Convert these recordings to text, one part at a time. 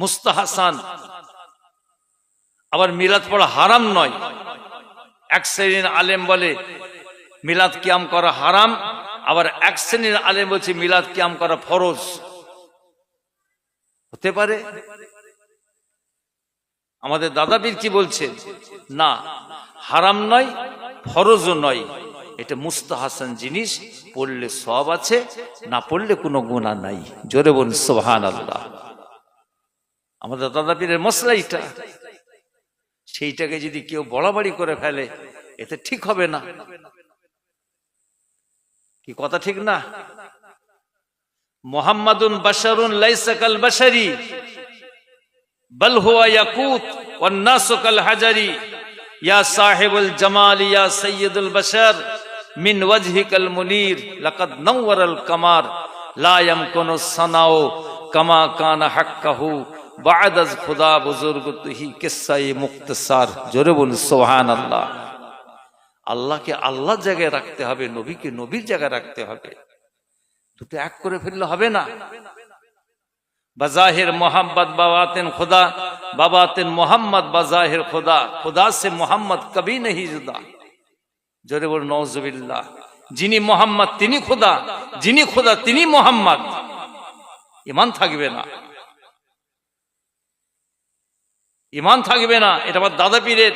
মুস্তাহাসান। আবার মিলাদ পড়া হারাম নয়। এক শ্রেণীর আলেম বলে মিলাদ কিয়াম করা হারাম, আবার এক শ্রেণীর আলেম বলছে মিলাদ কিয়াম করা ফরজ। হতে পারে। আমাদের দাদা পীর কি বলছেন? না, হারাম নয়, ফরজও নয়, এটা মুস্তাহাসান জিনিস, পড়লে সওয়াব আছে, না পড়লে কোনো গুনাহ নাই। জোরে বলুন সুবহানাল্লাহ। আমাদের দাদা পীরের মসলা এটা। সেইটাকে যদি কেউ বড়াবাড়ি করে ফেলে এতে ঠিক হবে না। কি কথা ঠিক না? মুহাম্মাদুন বাশারুন লাইসা কাল বাশারি বাল হুয়া ইয়াকুত ওয়ান নাসু কাল হাজারি ইয়া সাহিবুল জামাল ইয়া সাইয়্যিদুল বাশার মিন ওয়াজহিকাল মুনীর লাকাদ নাওয়ারাল কামার লা ইয়ামকুনু সানাউ কামা কানা হাক্কাহু বা'দাজ খুদা বুজুর্গতুহি কিসাই মুক্তসার। জোরে বলুন সুবহানাল্লাহ। আল্লাহকে আল্লাহর জায়গায় রাখতে হবে, নবীকে নবীর জায়গায় রাখতে হবে। দুটো এক করে ফেললে হবে না। বাজাহির মোহাম্মদ বাবাতেন খুদা, বাবাতেন মোহাম্মদ বাজাহির খুদা, খুদা সে মোহাম্মদ কবি नहीं जुदा। জোরে বলুন নাউজুবিল্লাহ। যিনি মোহাম্মদ তিনি খুদা, যিনি খুদা তিনি মোহাম্মদ। ঈমান থাকবে না, ঈমান থাকবে না। এটা আমার দাদা পীরের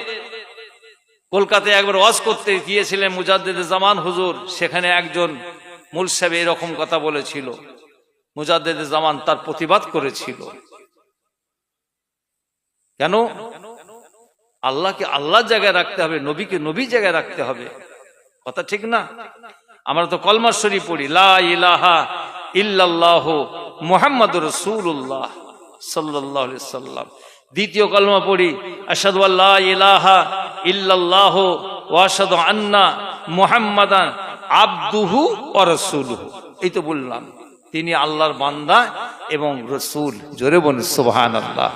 কলকাতায় একবার ওয়াজ করতে গিয়েছিলেন মুজাদ্দিদে জামান হুজুর। সেখানে একজন মূল সাহেব এরকম কথা বলেছিল, মুজাদ্দিদে জামান তার প্রতিবাদ করেছিল। কেন? আল্লাহকে আল্লাহর জায়গায় রাখতে হবে, নবীকে নবীর জায়গায় রাখতে হবে। কথা ঠিক না? আমরা তো কলমা শরীফ পড়ি, লা ইলাহা ইল্লাল্লাহ মুহাম্মাদুর রাসূলুল্লাহ সাল্লাল্লাহু আলাইহি সাল্লাম। দ্বিতীয় কলমা পড়ি, আশহাদু আল্লা ইলাহা ইল্লাল্লাহ ওয়া আশহাদু আন্না মুহাম্মাদান আবদুহু ওয়া রাসূলুহু। এই তো বললাম, তিনি আল্লাহর বান্দা এবং রাসূল। জোরে বলুন সুবহানাল্লাহ।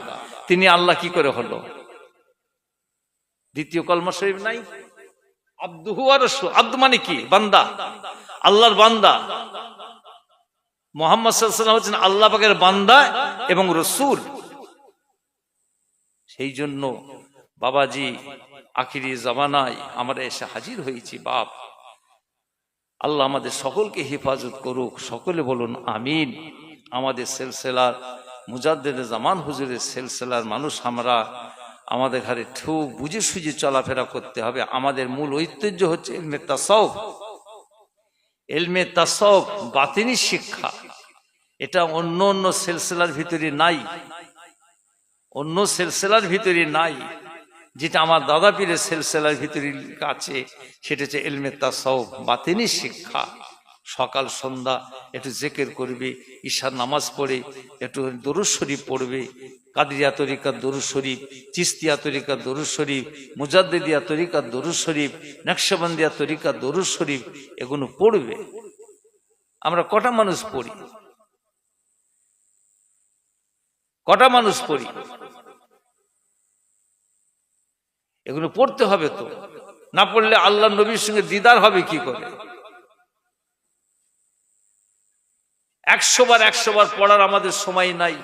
তিনি আল্লাহ কি করে হলো? দ্বিতীয় কলমা শরীফ নাই? আবদুহু ওয়া রাসূল। আব্দ মানে কি? বান্দা, আল্লাহর বান্দা। মুহাম্মদ সাল্লাল্লাহু আলাইহি ওয়াসাল্লাম হচ্ছেন আল্লাহ পাকের বান্দা এবং রাসূল। সেই জন্য বাবাজি আখিরি জামানায় আমরা এসে হাজির হয়েছি। বাপ আল্লাহ আমাদের সকলকে হেফাজত করুক। সকলে বলুন আমিন। আমাদের সিলসিলার মুজাদ্দিদে জামান হুজুরের সিলসিলার মানুষ আমরা, আমাদের ঘরে ঠিক বুঝে সুঝে চলাফেরা করতে হবে। আমাদের মূল ঐতিহ্য হচ্ছে ইলমে তাসাউফ। ইলমে তাসাউফ বাতিনি শিক্ষা। এটা অন্য অন্য সিলসিলার ভিতরে নাই, অন্য সিলসিলার ভিতরে নাই। যেটা আমার দাদা পীরের সিলসিলার ভিতরে আছে সেটা হচ্ছে ইলমে তাসাউফ, বাতিনি শিক্ষা। সকাল সন্ধ্যা একটু জিকির করবে, ঈশার নামাজ পড়ে একটু দরুদ শরীফ পড়বে, কাদরিয়া তরিকার দরুদ শরীফ, চিশতিয়া তরিকার দরুদ শরীফ, মুজাদ্দিদিয়া তরিকার দরুদ শরীফ, নকশবন্দিয়া তরিকার দরুদ শরীফ, এগুলো পড়বে। আমরা কটা মানুষ পড়ি? কটা মানুষ পড়ি? এগুলো পড়তে হবে তো, না পড়লে আল্লাহ নবীর সঙ্গে দিদার হবে কি করে? 100 বার পড়ার আমাদের সময় নাই।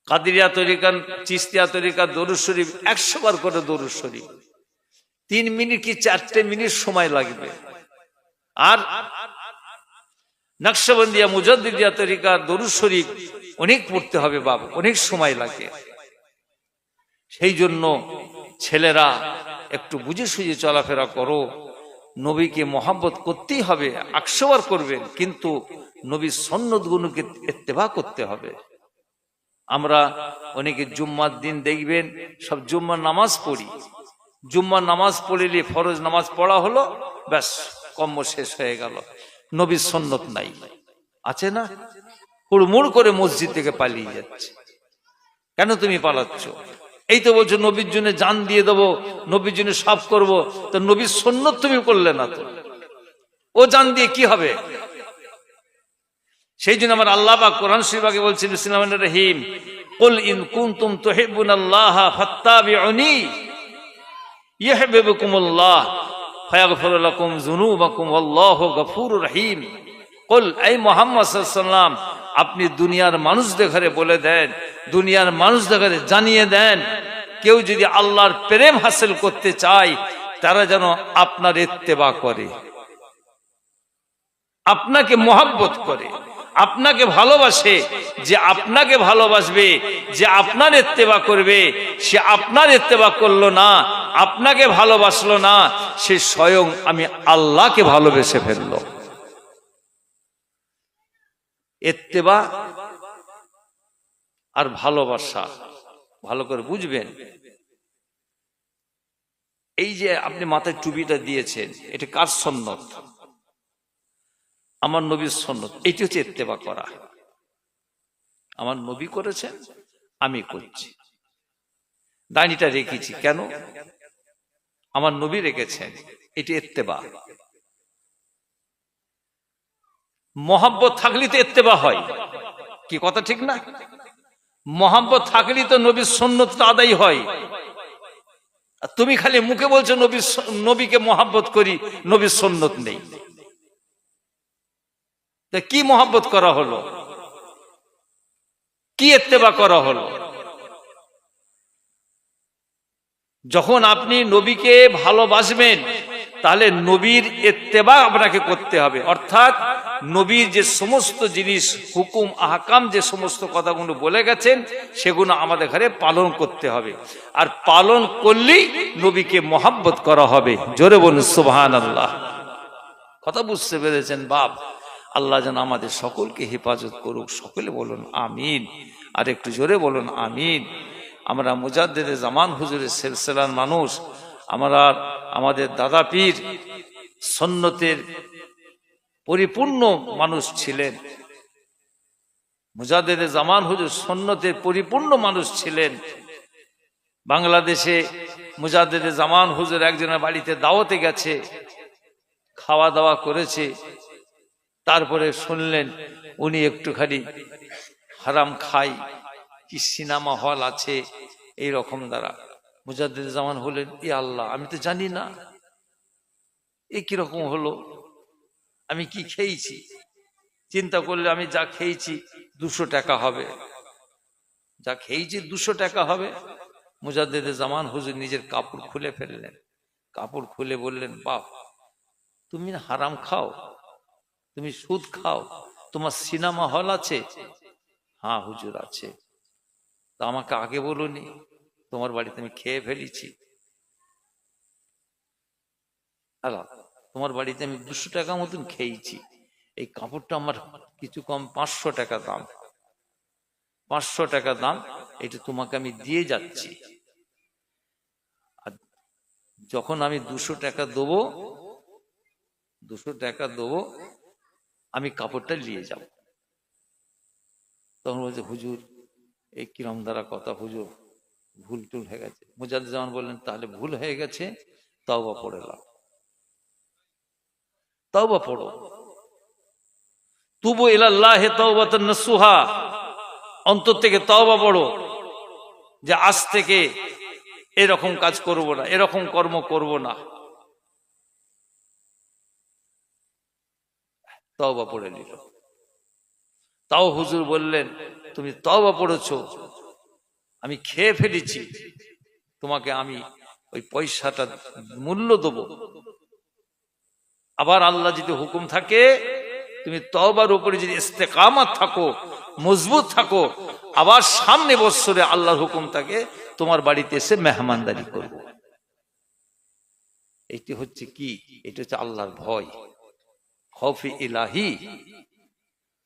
কাদরিয়া তরিকা, চিশতিয়া তরিকা দরুদ শরীফ 100 বার করে দরুদ শরীফ, 3 মিনিট কি 4 মিনিট সময় লাগবে। আর নকশবন্দিয়া মুজাদ্দিদিয়া তরিকা দরুদ শরীফ অনেক পড়তে হবে বাবা, অনেক সময় লাগে। সেই জন্য ছেলেরা একটু বুঝে সুঝে চলাফেরা করো। নবীকে মহব্বত করতেই হবে, 100 বার করবেন, কিন্তু নবীর সুন্নত গুলোকে ইত্তেবা করতে হবে। আমরা অনেকে জুম্মার দিন দেখবেন সব জুম্মার নামাজ পড়ি, জুম্মার নামাজ পড়িলে ফরজ নামাজ পড়া হলো, ব্যাস কর্ম শেষ হয়ে গেল। নবীর সুন্নত নাই, আছে না? হুড়মুড় করে মসজিদ থেকে পালিয়ে যাচ্ছে। কেন তুমি পালাচ্ছ? এই তো বলছো নবীর জন্য জান দিয়ে দেবো, নবীর জন্য সব করবো, তো নবীর সুন্নত তুমি করলে না তো, ও জান দিয়ে কি হবে? সেই জন্য আমার আল্লাহ পাক কোরআন শরীফে বলছেন বিসমিল্লাহির রহিম, কুল ইন কুনতুম তুহিব্বুনাল্লাহ ফাত্তাবিউনি ইউহিব্বুকুমুল্লাহ ফায়াগফিরু লাকুম যুনুবাকুম ওয়াল্লাহু গফুরুর রহিম। কুল, এই মুহাম্মদ সাল্লাল্লাহু আলাইহি ওয়াসাল্লাম আপনি দুনিয়ার মানুষদের ঘরে বলে দেন, দুনিয়ার মানুষদের ঘরে জানিয়ে দেন, কেউ যদি আল্লাহর প্রেম হাসিল করতে চায় তারা যেন আপনার ইত্তেবা করে, আপনাকে মহব্বত করে, আপনাকে ভালোবাসে। যে আপনাকে ভালোবাসবে, যে আপনার ইত্তেবা করবে, সে আপনার ইত্তেবা করলো না, আপনাকে ভালোবাসলো না, সে স্বয়ং আমি আল্লাহকে ভালোবেসে ফেললো। ইত্তেবা আর ভালোবাসা ভালো করে বুঝবেন। এই যে আপনি মাথায় টুপিটা দিয়েছেন, এটা কার সুন্নত? আমার নবীর সুন্নত। এটি হচ্ছে ইত্তেবা করা। আমার নবী করেছেন, আমি করছি। দাড়িটা রেখেছি কেন? আমার নবী রেখেছেন, এটি ইত্তেবা। মহব্বত থাকলে তো ইত্তেবা হয়, কি কথা ঠিক না? মহব্বত থাকলে তো নবীর সুন্নতটা আদায় হয়। তুমি খালি মুখে বলছো নবীকে মহব্বত করি, নবীর সুন্নত নেই। কি মহব্বত করা হলো? কি ইত্তেবা করা হলো? যখন আপনি নবীকে ভালোবাসবেন তাহলে নবীর ইত্তেবা আপনাকে করতে হবে। অর্থাৎ নবীর যে সমস্ত জিনিস, হুকুম আহকাম, যে সমস্ত কথাগুলো বলে গেছেন সেগুলো আমাদের ঘরে পালন করতে হবে। আর পালন করলেই নবীকে মহব্বত করা হবে। জোরে বলুন সুবহানাল্লাহ। কথা বুঝতে পেরেছেন বাপ? আল্লাহ যেন আমাদের সকলকে হেফাজত করুক। সকলে বলুন আমিন। আর একটু জোরে বলুন আমিন। আমরা মুজাদ্দেদে জামান হুজুরের সিলসিলার মানুষ, আমরা আমাদের দাদা পীর সুন্নতের পরিপূর্ণ মানুষ ছিলেন। মুজাদ্দেদে জামান হুজুর সুন্নতের পরিপূর্ণ মানুষ ছিলেন। বাংলাদেশে মুজাদ্দেদে জামান হুজুর একজনের বাড়িতে দাওয়াতে গেছে, খাওয়া দাওয়া করেছে, তারপরে শুনলেন উনি একটুখানি হারাম খায়, কি সিনেমা হল আছে এই রকম দ্বারা। মুজাদ্দেদ জামান হলেন, ই আল্লাহ, আমি তো জানি না, এ কিরকম হলো, আমি কি খেয়েছি? চিন্তা করলে আমি যা খেয়েছি 200 টাকা হবে, যা খেয়েছি 200 টাকা হবে। মুজাদ্দেদ জামান হুজুর নিজের কাপড় খুলে ফেললেন, কাপড় খুলে বললেন, বাপ তুমি হারাম খাও, তুমি সুদ খাও, তোমার সিনেমা হল আছে? হ্যাঁ হুজুর আছে। তা আমাকে আগে বলোনি, তোমার বাড়িতে আমি খেয়ে ফেলেছি। আল্লাহ, তোমার বাড়িতে আমি 200 টাকা মতন খেয়েছি, এই কাপড়টা আমার কিছু কম 500 টাকা দাম, 500 টাকা দাম, এটা তোমাকে আমি দিয়ে যাচ্ছি। আর যখন আমি 200 টাকা দেবো, 200 টাকা দেবো, আমি কাপড়টা নিয়ে যাব। তখন বলছে, হুজুর এই কিরম দ্বারা কথা, হুজুর ভুল টুল হয়ে গেছে। মুজাদ্দেদ জামান বললেন, তাহলে ভুল হয়ে গেছে, তওবা পড়ে নাও, তওবা পড়ো। তুবু ইলাল্লাহি তাওবাতান নাসুহা, অন্তর থেকে তওবা পড়ো যে আজ থেকে এরকম কাজ করব না, এরকম কর্ম করব না। তওবা পড়ে নিল। তাও হুজুর বললেন, তুমি তওবা পড়েছো, আমি খেয়ে ফেলেছি, তোমাকে আমি ওই পয়সাটা মূল্য দেব। আবার আল্লাহ যদি হুকুম থাকে, তুমি তওবার উপরে যদি ইস্তেকামত থাকো, মজবুত থাকো, আবার সামনে বছরে আল্লাহর হুকুম থাকে, তোমার বাড়িতে এসে মেহমানদারি করব। এটি হচ্ছে কি? এটি হচ্ছে আল্লাহর ভয়, খৌফে ইলাহি।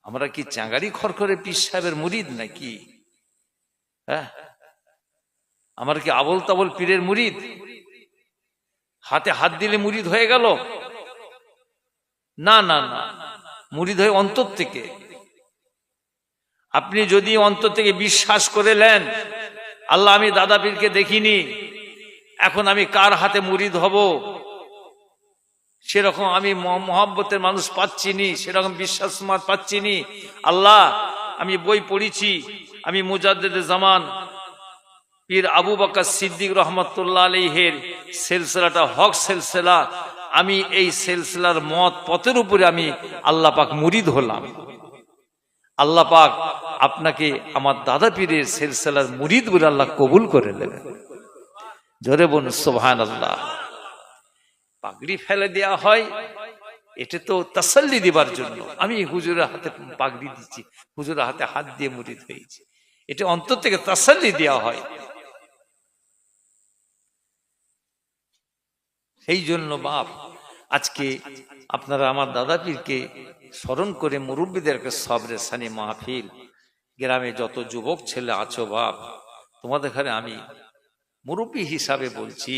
আমরা কি চাঙ্গারি খরখরে পীর সাহেবের মুরিদ নাকি? হ্যাঁ, আমরা কি আবল তাবল পীরের মুরিদ? হাতে হাত দিলে মুরিদ হয়ে গেল? না না না, মুরিদ হয় অন্তর থেকে। আপনি যদি অন্তর থেকে বিশ্বাস করে নেন, আল্লাহ আমি দাদা পীরকে দেখিনি, এখন আমি কার হাতে মুরিদ হব? সেরকম আমি মহব্বতের মানুষ পাচ্ছি নি, সেরকম বিশ্বাস পাচ্ছি নি। আল্লাহ আমি বই পড়েছি, আমি মুজাদ্দেদে জামান পীর আবু বকর সিদ্দিক রহমতুল্লাহ আলাইহির সিলসিলাটা হক সিলসিলা, আমি এই সিলসিলার মত পথের উপরে আমি আল্লাহ পাক মুরিদ হলাম। আল্লাহ পাক আপনাকে আমার দাদা পীরের সিলসিলার মুরিদ বলে আল্লাহ কবুল করে নেবেন। জোরে বলুন সুবহানাল্লাহ। পাগড়ি ফেলে দেওয়া হয়, এটা তো তাসাল্লি দিবার জন্য। আমি হুজুরের হাতে পাগড়ি দিচ্ছি, হুজুরের হাতে হাত দিয়ে মুরিদ হয়েছি, এটা অন্তর থেকে তাসাল্লি দেওয়া হয়। সেই জন্য বাপ আজকে আপনারা আমার দাদা পীরকে স্মরণ করে মুরব্বীদেরকে সবরে সানি মাহফিল, গ্রামে যত যুবক ছেলে আছো বাপ, তোমাদের ঘরে আমি মুরব্বী হিসাবে বলছি,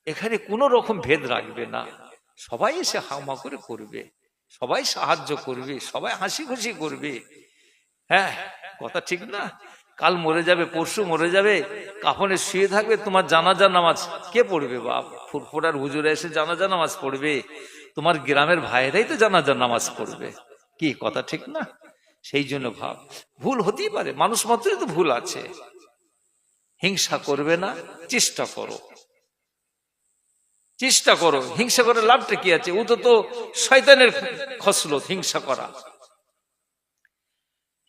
এখানে কোনো রকম ভেদ রাখবে না, সবাই এসে হামা করে করবে, সবাই সাহায্য করবে, সবাই হাসি খুশি করবে। হ্যাঁ, কথা ঠিক না? কাল মরে যাবে, পরশু মরে যাবে, কাফনে শুয়ে থাকবে, তোমার জানাজা নামাজ কে পড়বে বাপ? ফুরফুরার হুজুরে এসে জানাজা নামাজ পড়বে, তোমার গ্রামের ভাইরাই তো জানাজা নামাজ পড়বে। কি কথা ঠিক না? সেই জন্য ভাব, ভুল হতেই পারে, মানুষ মাত্রই তো ভুল আছে। হিংসা করবে না, চেষ্টা করো, চেষ্টা করো। হিংসা করে লাভটা কি আছে? ও তো শয়তানের খসলত হিংসা করা।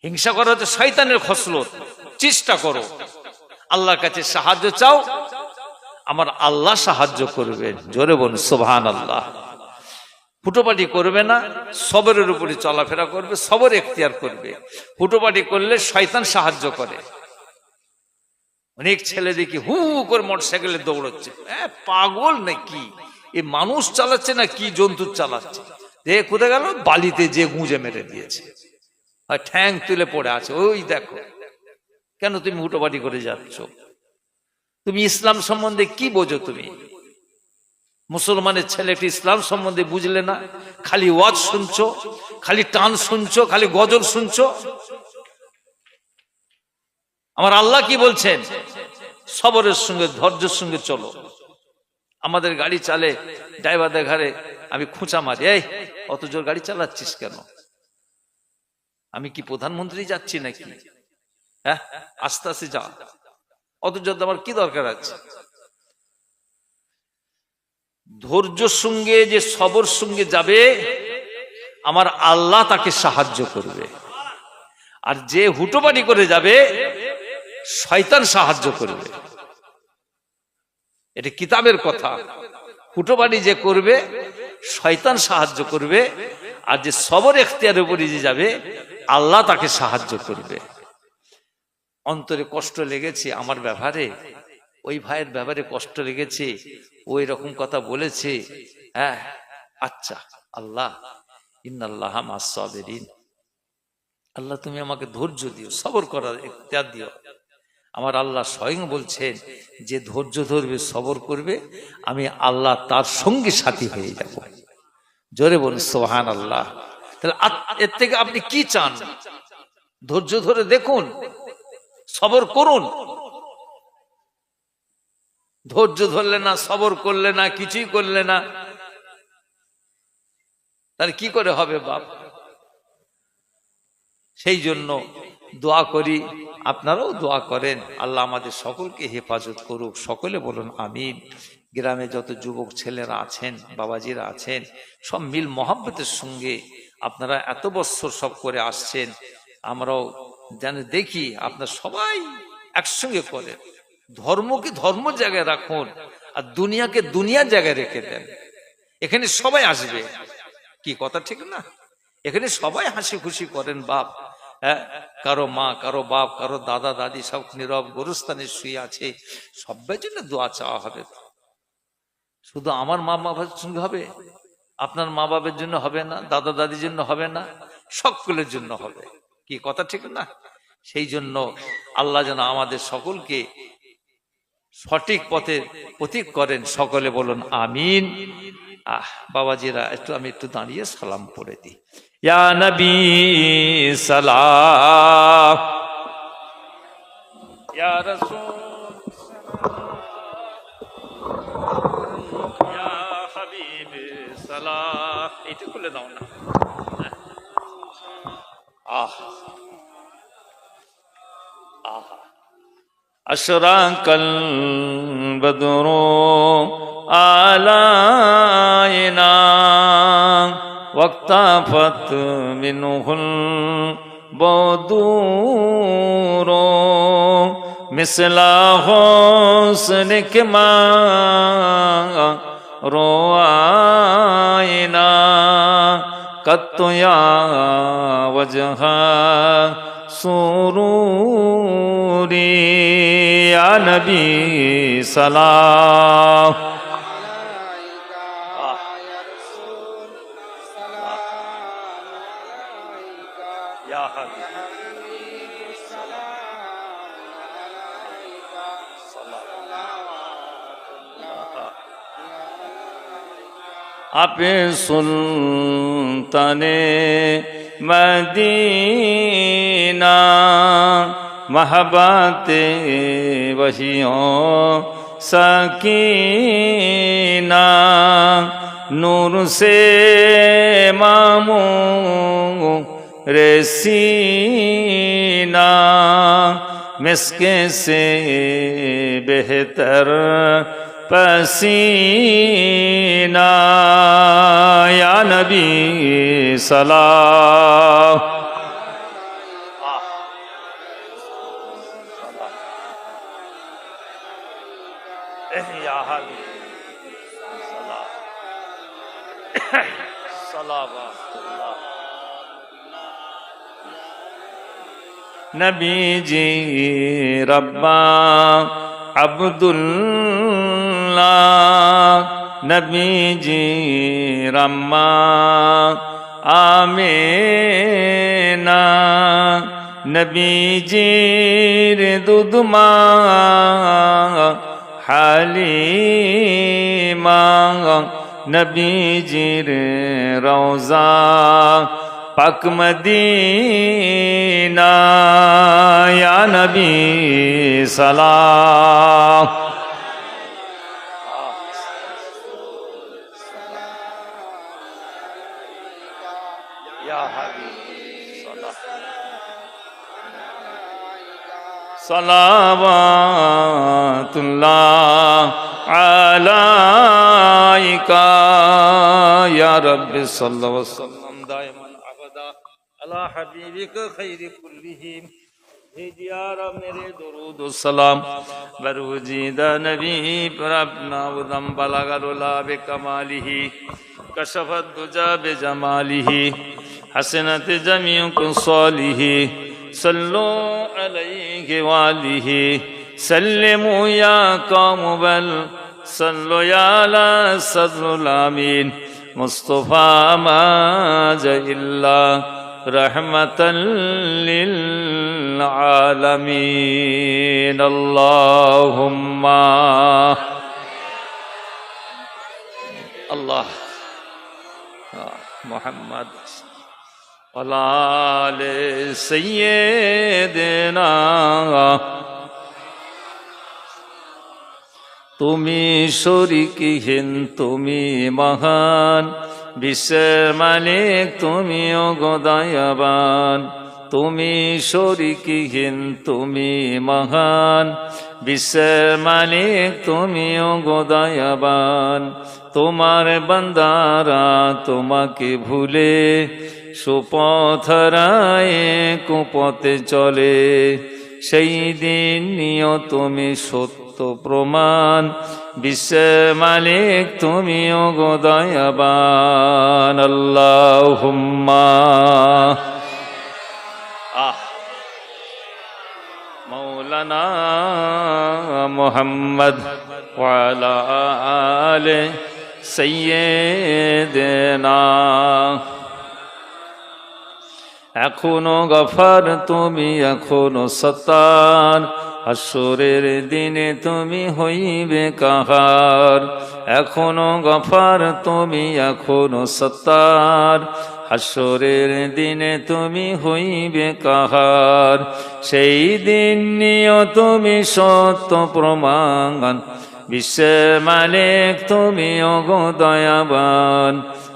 হিংসা করা হচ্ছে শয়তানের খসলত। চেষ্টা করো, আল্লাহর কাছে সাহায্য চাও, আমার আল্লাহ সাহায্য করবেন। জোরে বলুন সুবহানাল্লাহ। ফুটোপাটি করবে না, সবরের উপরে চলাফেরা করবে, সবর এখতিয়ার করবে। ফুটোপাটি করলে শয়তান সাহায্য করে। অনেক ছেলে দেখি হু করে মোটরসাইকেলে দৌড়চ্ছে, পাগল নাকি? এ মানুষ চালাচ্ছে না কি জন্তু চালাচ্ছে? দেখে কোথায় গেল? বালিতে যে গুঁজে মেরে দিয়েছে, ঠ্যাং তুলে পড়ে আছে, ওই দেখো। কেন তুমি হুটোপাটি করে যাচ্ছ? তুমি ইসলাম সম্বন্ধে কি বোঝো? তুমি মুসলমানের ছেলেটি ইসলাম সম্বন্ধে বুঝলে না, খালি ওয়াজ শুনছো, খালি টান শুনছো, খালি গজল শুনছো। আমার আল্লাহ কি বলছেন? সবরের সঙ্গে ধৈর্যের সঙ্গে চলো। আমাদের গাড়ি চালে ড্রাইভারদের ঘরে আমি খোঁচা মারি, এই অত জোর গাড়ি চালাচ্ছিস কেন? আমি কি প্রধানমন্ত্রী যাচ্ছি নাকি? হ্যাঁ, আস্তে আস্তে যা, অত জোর আমার কি দরকার আছে? ধৈর্যের সঙ্গে যে সবর সঙ্গে যাবে, আমার আল্লাহ তাকে সাহায্য করবে। আর যে হুটোপাটি করে যাবে, শয়তান সাহায্য করবে। এটা কিতাবের কথা। হুটোপাটি যে করবে, শয়তান সাহায্য করবে। আর যে সবর এখতিয়ারের উপরে যে যাবে, আল্লাহ তাকে সাহায্য করবে। অন্তরে কষ্ট লেগেছে আমার ব্যাপারে, ওই ভাইয়ের ব্যাপারে কষ্ট লেগেছে, ওই রকম কথা বলেছে, হ্যাঁ আচ্ছা, আল্লাহ ইন্নাল্লাহ মাস সাবিরিন, আল্লাহ তুমি আমাকে ধৈর্য দিও, সবর করার ইখতিয়ার দিও। আমার আল্লাহ স্বয়ং বলছেন, যে ধৈর্য ধরবে, সবর করবে, আমি আল্লাহ তার সঙ্গী সাথী হয়ে যাব। জোরে বলুন সুবহানাল্লাহ। তাহলে এর থেকে আপনি কি চান? ধৈর্য ধরে দেখুন, সবর করুন। ধৈর্য ধরলে না, সবর করলে না, কিছুই করলে না, তাহলে কি করে হবে বাপ? সেই জন্য দোয়া করি, আপনারাও দোয়া করেন, আল্লাহ আমাদের সকলকে হেফাজত করুক। সকলে বলুন আমিন। গ্রামে যত যুবক ছেলেরা আছেন, বাবাজিরা আছেন, সব মিল মহব্বতের সঙ্গে আপনারা এত বছর সব করে আসছেন, আমরাও যেন দেখি আপনার সবাই একসঙ্গে করেন। ধর্মকে ধর্ম জায়গায় রাখুন, আর দুনিয়াকে দুনিয়ার জায়গায় রেখে দেন। এখানে সবাই আসবে, কি কথা ঠিক না? এখানে সবাই হাসি খুশি করেন বাপ। হ্যাঁ, কারো মা, কারো বাপ, কারো দাদা দাদি সব নীরব গোরস্থানে শুয়ে আছে, সবাই জন্য দোয়া চাওয়া হবে। শুধু আমার মা বাবার সঙ্গে হবে, আপনার মা বাবার জন্য হবে না, দাদা দাদির জন্য হবে না, সকলের জন্য হবে। কি কথা ঠিক না? সেই জন্য আল্লাহ যেন আমাদের সকলকে সঠিক পথের প্রতীক করেন। সকলে বলুন আমিন। বাবাজিরা আমি একটু দাঁড়িয়ে সালাম পড়ে দিই। ইয়া নবী সালাম, ইয়া রাসূল ইয়া হাবিব সালাম। এটা খুলে দাও না। আশরাকাল বদরু আলাইনা ওয়াক্তাফাত মিনহুল بدور مثل حسنك ما رأينا قط يا وجه سروري يا نبي سلام يا आप सुल्ताने मदीना महब्बते वहियों सकीना नूर से मामू रेसीना मिस्के से बेहतर पसीना या नबी सलाम या नबी जी रब्बा अब्दुल्लाह नबी जी रम्मा आमेना नबी जी दुदमा हालीमा नबी जी रौजा पाक मदीना या नबी सलाम या हबीब सलावतुल्लाह अलैका या रब्बि सल्लल्लाहु अलैहि वसल्लम दाइमन अबदा अला हबीबिका खैर कुल्लिहिम भेजिया मेरे दुरूद सलाम बरूजीदा नबी पर अपना उदम बलगरुला बेकमालिही कशफत दुजा बेजमालिही हसनत जमीउ कुसालिही सल्लो अलैहि वालिही सल्लिमु या कौम बल सल्लो या अला सद्रुल आमीन मुस्तफा मा जइल्ला रहमतल लिल आलमीन अल्लाहुम्मा अल्लाह मुहम्मद वलाले सय्यिदना तुमी शरीकहीन तुमी महान বিশ্বের মালিক তুমি ওগো দয়াবান তুমি শরীকহীন তুমি মহান বিশ্বের মালিক তুমি ওগো দয়াবান তোমার বান্দারা তোমাকে ভুলে সুপথরায় কুপথে চলে সেই দিন নিও তুমি সত্য প্রমাণ বিশ্বের মালিক তুমি ওগো দয়াবান আল্লাহুম্মা মাওলানা মুহাম্মদ ওয়া আলা আলি সাইয়্যিদিনা এখনো গফার তুমি এখনো সত্তার হাসরের দিনে তুমি হইবে কাহার এখনো গফার তুমি এখনো সত্তার হাসরের দিনে তুমি হইবে কাহার সেই দিন নিও তুমি সত্য প্রমাণ বিশ্বের মালিক তুমি ওগো দয়াবান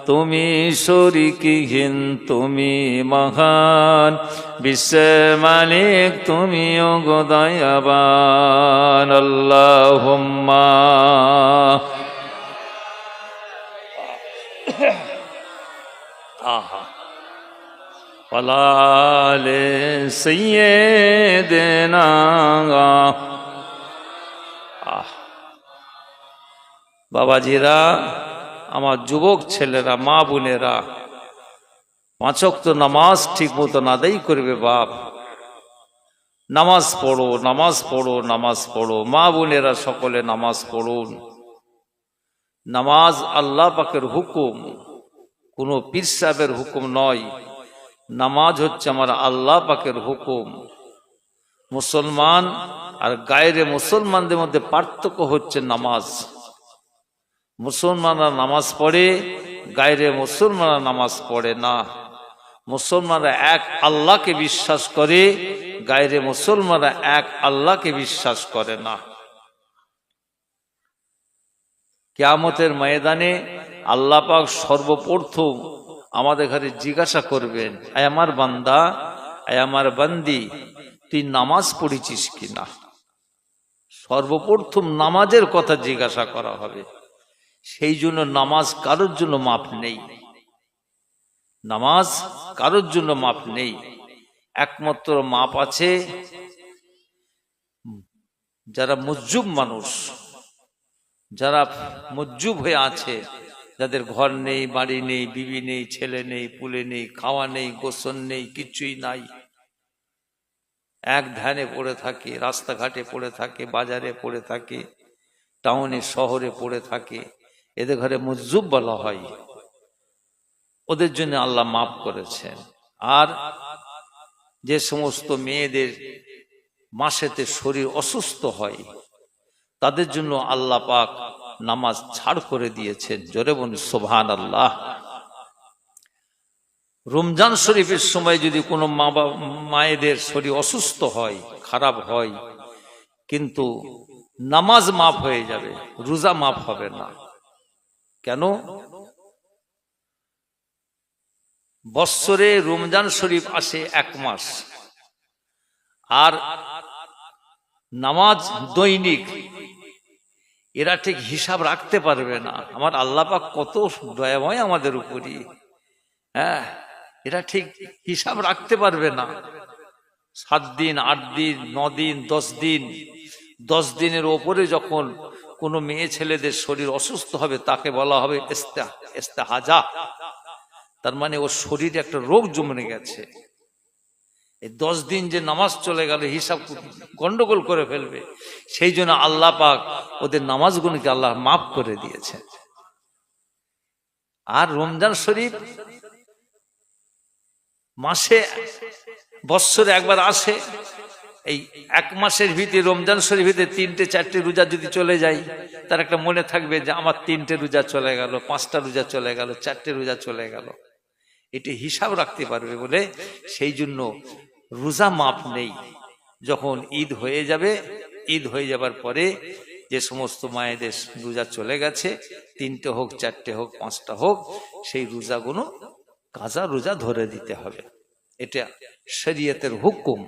তুমি শরীকহীন তুমি মহান বিশ্বের মালিক তুমি ওগো দয়াবান আল্লাহুম্মা ওয়ালালে সাইয়্যিদিনা। বাবাজিরা, আমার যুবক ছেলেরা, মা বোনেরা, 5 ওয়াক্ত নামাজ ঠিক মতন আদায় করবে বাপ। নামাজ পড়ো, নামাজ পড়ো, নামাজ পড়ো। মা বোনেরা সকলে নামাজ পড়ুন। নামাজ আল্লাহ পাকের হুকুম, কোনো পীর সাহেবের হুকুম নয়। নামাজ হচ্ছে আমার আল্লাহ পাকের হুকুম। মুসলমান আর গায়রে মুসলমানদের মধ্যে পার্থক্য হচ্ছে নামাজ। মুসলমানরা নামাজ পড়ে, গায়রে মুসলমানরা নামাজ পড়ে না। মুসলমানরা এক আল্লাহকে বিশ্বাস করে, গায়রে মুসলমানরা এক আল্লাহকে বিশ্বাস করে না। কিয়ামতের ময়দানে আল্লাহ পাক সর্বপ্রথম আমাদের ঘরে জিজ্ঞাসা করবেন, আয় আমার বান্দা, আয় আমার বান্দি, তুই নামাজ পড়েছিস কিনা। সর্বপ্রথম নামাজের কথা জিজ্ঞাসা করা হবে। সেই জন্য নামাজ কারোর জন্য মাপ নেই। নামাজ কারোর জন্য মাপ নেই। একমাত্র মাপ আছে যারা মুজ্জুব মানুষ, যারা মুজ্জুব হয়ে আছে, যাদের ঘর নেই, বাড়ি নেই, বিবি নেই, ছেলে নেই, পুলে নেই, খাওয়া নেই, গোসল নেই, কিছুই নাই, এক ধ্যানে পড়ে থাকে, রাস্তাঘাটে পড়ে থাকে, বাজারে পড়ে থাকে, টাউনে শহরে পড়ে থাকে, এদের ঘরে মুজ্জুব বলা হয়। ওদের জন্য আল্লাহ মাফ করেছেন। আর যে সমস্ত মেয়েদের মাসেতে শরীর অসুস্থ হয়, তাদের জন্য আল্লাহ পাক নামাজ ছাড় করে দিয়েছেন। জোরে বলুন সুবহানাল্লাহ। রমজান শরীফের সময় যদি কোনো মায়েদের শরীর অসুস্থ হয়, খারাপ হয়, কিন্তু নামাজ মাফ হয়ে যাবে, রোজা মাফ হবে না। কেন? বৎসরে রমজান শরীফ আসে 1 মাস, আর নামাজ দৈনিক। এরা ঠিক হিসাব রাখতে পারবে না। আমার আল্লাহ পাক কত দয়াময় আমাদের উপরই। হ্যাঁ, এরা ঠিক হিসাব রাখতে পারবে না। 7 দিন, 8 দিন, 9 দিন, 10 দিন, 10 দিনের ওপরে যখন কোনো মেয়ে ছেলেদের শরীর অসুস্থ হবে, তাকে বলা হবে ইস্তেহাজা। তার মানে ওর শরীরে একটা রোগ জমে গেছে। এই 10 দিন যে নামাজ চলে গেল, হিসাব গন্ডগোল করে ফেলবে। সেই জন্য আল্লাহ পাক ওদের নামাজগুলোকে আল্লাহ মাফ করে দিয়েছে। আর রমজান শরীফ মাসে, বৎসরে একবার আসে। এই 1 মাসের ভিতরে রমজান শরীফ ভিতরে 3টে 4টে রোজা যদি চলে যায়, তার একটা মনে থাকবে যে আমার 3টে রোজা চলে গেল, 5টা রোজা চলে গেল, 4টে রোজা চলে গেল। এটি হিসাব রাখতে পারবে বলে সেই জন্য রোজা মাপ নেই। যখন ঈদ হয়ে যাবে, ঈদ হয়ে যাবার পরে যে সমস্ত মায়েদের রোজা চলে গেছে, 3টে হোক, 4টে হোক, 5টা হোক, সেই রোজাগুলো কাজা রোজা ধরে দিতে হবে। এটা শরীয়তের হুকুম।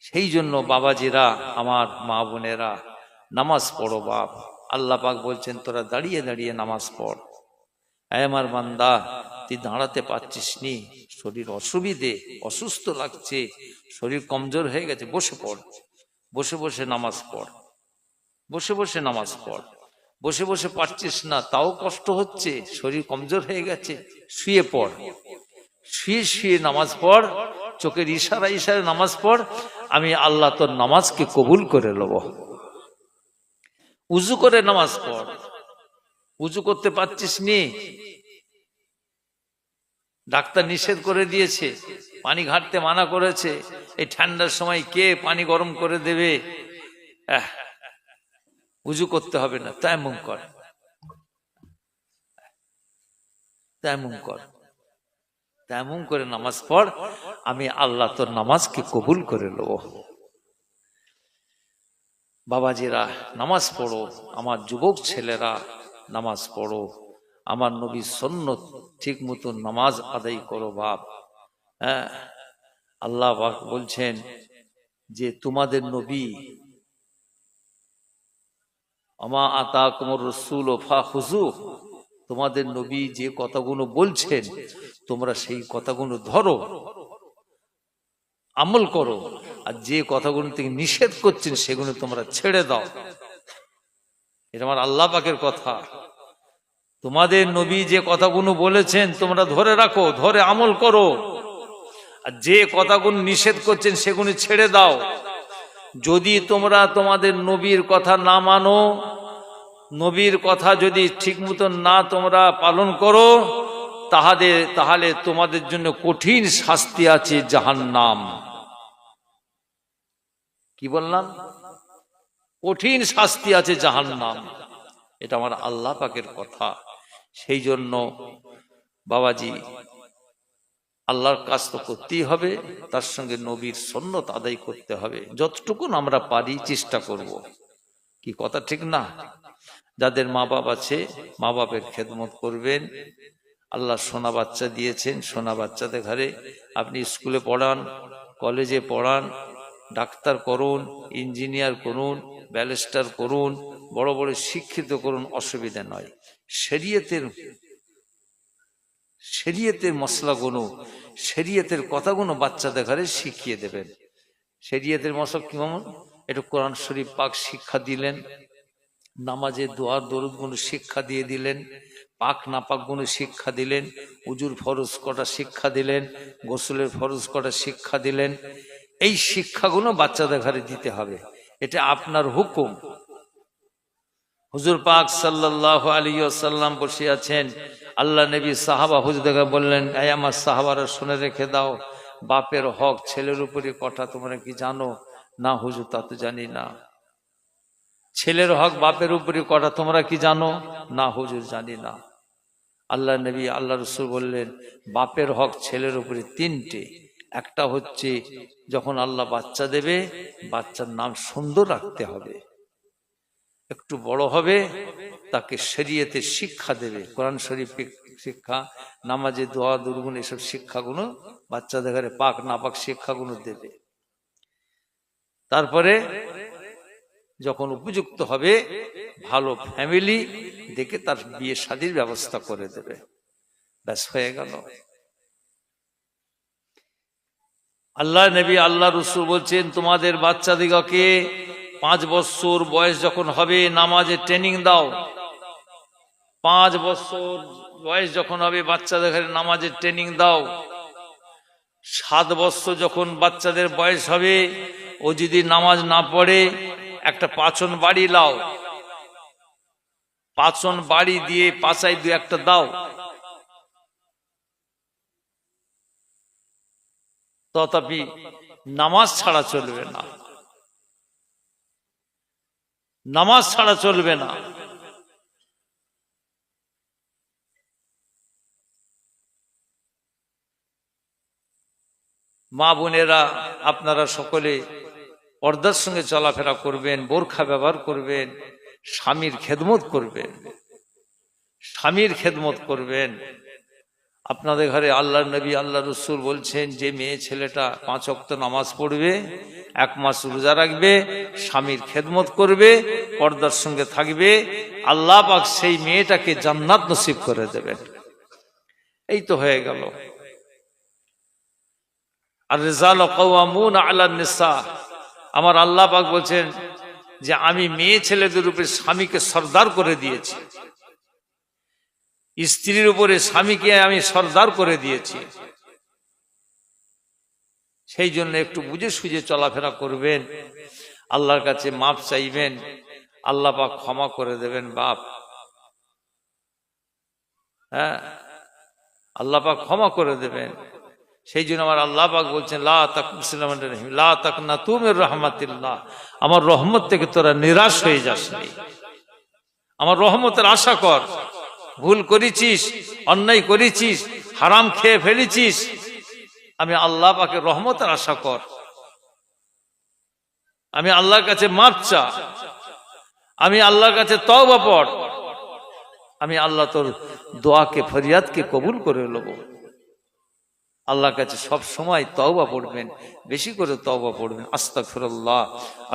সেই জন্য বাবাজিরা, আমার মা বোনেরা, নামাজ পড়ো বাপ। আল্লাহ পাক বলছেন, তোরা দাঁড়িয়ে দাঁড়িয়ে নামাজ পড়। আয় আমার বান্দা, তুই দাঁড়াতে পারছিস নি, শরীর অসুবিধে, অসুস্থ লাগছে, শরীর কমজোর হয়ে গেছে, বসে পড়। বসে বসে নামাজ পড়, বসে বসে নামাজ পড়। বসে বসে পারছিস না, তাও কষ্ট হচ্ছে, শরীর কমজোর হয়ে গেছে, শুয়ে পড়। শুয়ে শুয়ে নামাজ পড়, চোখের ইশারা ইশারা নামাজ পড়। আমি আল্লাহ তোর নামাজকে কবুল করে নেব। উজু করে নামাজ পড়। উজু করতে পারছিস নি, ডাক্তার নিষেধ করে দিয়েছে, পানি ঘাটতে মানা করেছে। এই ঠান্ডার সময় কে পানি গরম করে দেবে? উজু করতে হবে না, তায়াম্মুম কর, তায়াম্মুম কর, তায়াম্মুম করে নামাজ পড়। আমি আল্লাহ তোর নামাজকে কবুল করে নেব। বাবাজিরা, নামাজ পড়ো। আমার যুবক ছেলেরা, নামাজ পড়ো। আমার নবীর সুন্নত ঠিক মতো নামাজ আদায় করো বাপ। হ্যাঁ, আল্লাহ পাক বলছেন যে তোমাদের নবী, আমা আতাকুমুর রাসূলু ফাখুযুহু, তোমাদের নবী যে কথাগুলো বলছেন তোমরা সেই কথাগুলো ধরো, আমল করো, আর যে কথাগুলো থেকে নিষেধ করছেন সেগুলো তোমরা ছেড়ে দাও। এটা আমার আল্লাহ পাকের কথা। তোমাদের নবী যে কথাগুলো বলেছেন তোমরা ধরে রাখো, ধরে আমল করো, আর যে কথাগুলো নিষেধ করছেন সেগুলো ছেড়ে দাও। যদি তোমরা তোমাদের নবীর কথা না মানো, নবীর কথা যদি ঠিক মতো না তোমরা পালন করো, তাহলে তোমাদের জন্য কঠিন শাস্তি আছে, জাহান্নাম। কি বললাম? কঠিন শাস্তি আছে, জাহান্নাম। এটা আমার আল্লাহ পাকের কথা। সেই জন্য বাবাজি আল্লাহর কাজ তো করতেই হবে, তার সঙ্গে নবীর সুন্নাত আদায় করতে হবে। যতটুকু আমরা পারি চেষ্টা করব। কি কথা ঠিক না? যাদের মা বাপ আছে মা বাপের খেদমত করবেন। আল্লাহ সোনা বাচ্চা দিয়েছেন, সোনা বাচ্চাদের ঘরে আপনি স্কুলে পড়ান, কলেজে পড়ান, ডাক্তার করুন, ইঞ্জিনিয়ার করুন, ব্যারিস্টার করুন, বড় বড় শিক্ষিত করুন, অসুবিধা নয়। শরিয়তের মশলাগুলো, শরিয়তের কথাগুলো বাচ্চাদের ঘরে শিখিয়ে দেবেন। শরিয়তের মশলা কেমন? একটু কোরআন শরীফ পাক শিক্ষা দিলেন, নামাজের দোয়ার দরুদ গুলো শিক্ষা দিয়ে দিলেন, পাক নাপাক গুলো শিক্ষা দিলেন, উজুর ফরজ কটা শিক্ষা দিলেন, গোসলের ফরজ কটা শিক্ষা দিলেন। এই শিক্ষাগুলো বাচ্চাদের ঘরে দিতে হবে, এটা আপনার হুকুম। হুজুর পাক সাল্লাল্লাহু আলাইহি ওয়াসাল্লাম বসে আছেন, আল্লাহ নবী সাহাবা হুজুরকে বললেন, এই আমার সাহাবারা শুনে রেখে দাও, বাপের হক ছেলের উপরে কটা তোমরা কি জানো? না হুজুর, তা তো জানি না। ছেলের হক বাপের উপরে কটা তোমরা কি জানো? না হুজুর, জানি না। আল্লাহ নবী আল্লাহ রসুল বললেন, বাপের হক ছেলের উপরে তিনটে। একটা হচ্ছে যখন আল্লাহ বাচ্চা দেবে, বাচ্চার নাম সুন্দর রাখতে হবে। একটু বড় হবে তাকে শরীয়তের শিক্ষা দেবে, কোরআন শরীফ শিক্ষা, নামাজে দোয়া দুরগুন, এসব শিক্ষাগুলো বাচ্চাদের ঘরে পাক নাপাক শিক্ষাগুলো দেবে। তারপরে যখন উপযুক্ত হবে ভালো ফ্যামিলি দেখে তার বিয়ে শাদীর ব্যবস্থা করে দেবে, ব্যাস হয়ে গেল। আল্লাহ নবী আল্লাহ রসুল বলছেন, তোমাদের বাচ্চাদিগকে 5 বছর বয়স যখন হবে নামাজে ট্রেনিং দাও। 5 বছর বয়স যখন হবে বাচ্চাদের ঘরে নামাজের ট্রেনিং দাও। 7 বছর যখন বাচ্চাদের বয়স হবে, ও যদি নামাজ না পড়ে একটা পাচন বাড়ি লাও, পাচন বাড়ি দিয়ে পাচাই 2-1টা দাও, তথাপি নামাজ ছাড়া চলবে না, নামাজ ছাড়া চলবে না। মা বোনেরা আপনারা সকলে পর্দার সঙ্গে চলাফেরা করবেন, বোরখা ব্যবহার করবেন, স্বামীর খেদমত করবেন, স্বামীর খেদমত করবেন। আপনাদের ঘরে আল্লাহ নবী আল্লাহ রসুল বলছেন, যে মেয়ে ছেলেটা 5 ওয়াক্ত নামাজ পড়বে, 1 মাস রোজা রাখবে, স্বামীর খেদমত করবে, পর্দার সঙ্গে থাকবে, আল্লাহ পাক সেই মেয়েটাকে জান্নাত নসিব করে দেবেন। এই তো হয়ে গেল। আর রিজাল কাওয়ামুন আলা নিসা, আমার আল্লাহ পাক বলছেন যে আমি মেয়ে ছেলেদের উপরে স্বামীকে সরদার করে দিয়েছি, স্ত্রীর উপরে স্বামীকে আমি সরদার করে দিয়েছি। সেই জন্য একটু বুঝে সুঝে চলাফেরা করবেন, আল্লাহর কাছে মাপ চাইবেন, আল্লাহ পাক ক্ষমা করে দেবেন। বাপ, হ্যাঁ, আল্লাহ পাক ক্ষমা করে দেবেন। সেই জন্য আমার আল্লাহ পাক বলছেন, লা তাকনাতু মির রাহমাতিল্লাহ, আমার রহমত থেকে তোরা নিরাশ হয়ে যাস না, আমার রহমতের আশা কর। ভুল করেছিস, অন্যায় করেছিস, হারাম খেয়ে ফেলেছিস, আমি আল্লাহ পাকের রহমতের আশা কর, আমি আল্লাহর কাছে মাপ চা, আমি আল্লাহর কাছে তওবা পড়, আমি আল্লাহ তোর দোয়াকে ফরিয়াদকে কবুল করে নেব। আল্লাহর কাছে সব সময় তওবা পড়বেন, বেশি করে তওবা পড়বেন। আস্তাগফিরুল্লাহ